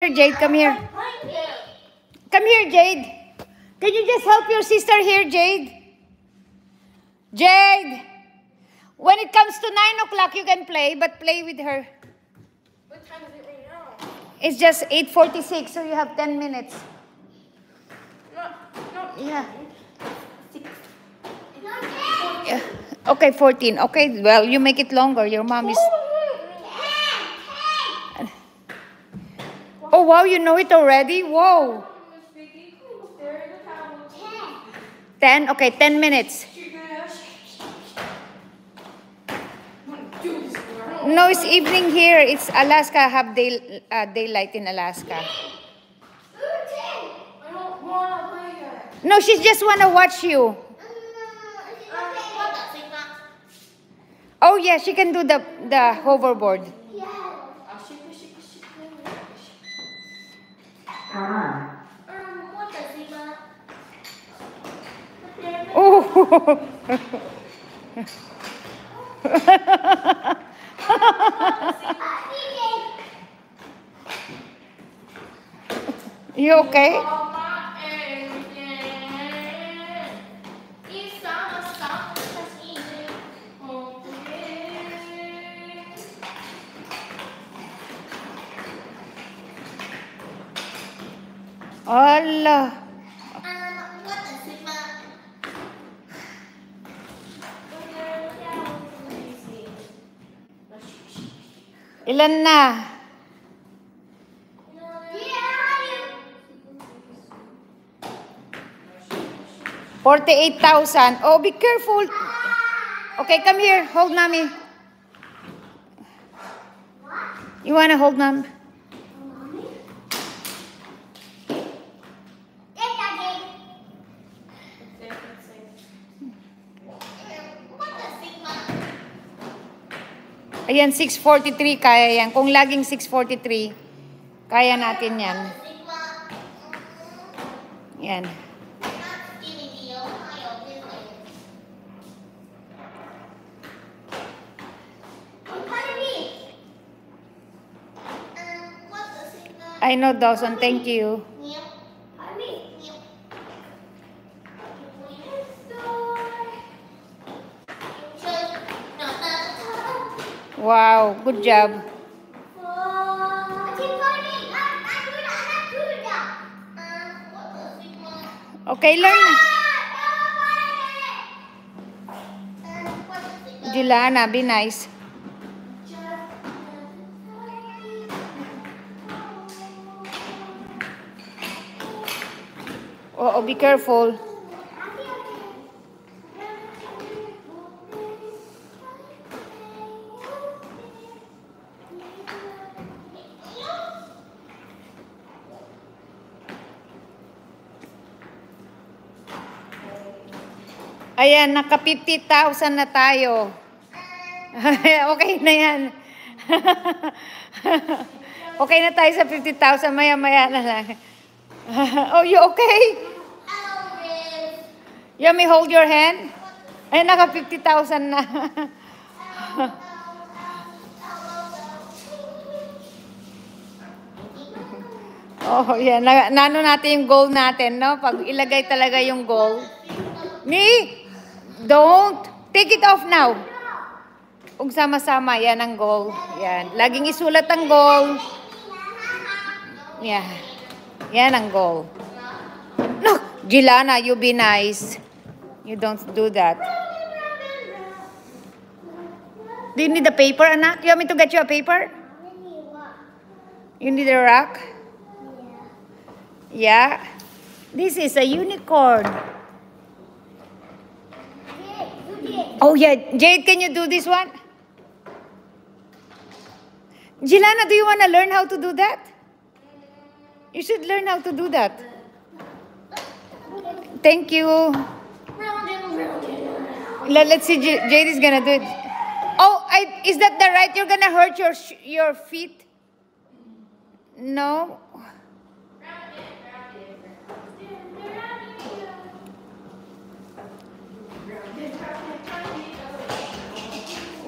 Jade, come here. Come here, Jade. Can you just help your sister here, Jade? Jade, when it comes to 9 o'clock, you can play, but play with her. What time is it right now? It's just 8:46, so you have 10 minutes. No. Yeah. Yeah. Okay, 14. Okay, well, you make it longer. Your mom is... Oh, wow, you know it already? Whoa. 10? Okay, 10 minutes. No, it's evening here. It's Alaska, have daylight in Alaska. I don't want to play yet. No, she just want to watch you. Oh, yeah, she can do the hoverboard. Oh. You okay? Allah. Ilan na? $48,000. Oh, be careful. Okay, come here. Hold mommy. You want to hold mom? Ayan, 6:43, kaya yan. Kung laging 6:43, kaya natin yan. Yan. I know, Dawson. Thank you. Wow, good job. Okay, learn. Juliana, be nice. Oh, be careful. Ayan, naka 50,000 na tayo. Okay na yan. Okay na tayo sa 50,000. Maya-maya na lang. Oh, you okay? You may hold your hand? Ay, naka 50,000 na. Oh, yan. Nano natin yung goal natin, no? Pag ilagay talaga yung goal. Me? Don't. Take it off now. Kung sama-sama, yan ang goal. Yan. Laging isulat ang goal. Yeah. Yan ang goal. No, Gilana, you be nice. You don't do that. Do you need a paper, anak? You want me to get you a paper? You need a rock? Yeah. This is a unicorn. Oh, yeah. Jade, can you do this one? Gilana, do you want to learn how to do that? You should learn how to do that. Thank you. Let's see. Jade is going to do it. Oh, is that the right? You're going to hurt your feet? No.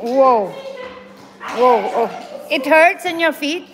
Whoa. Whoa. Oh. It hurts on your feet?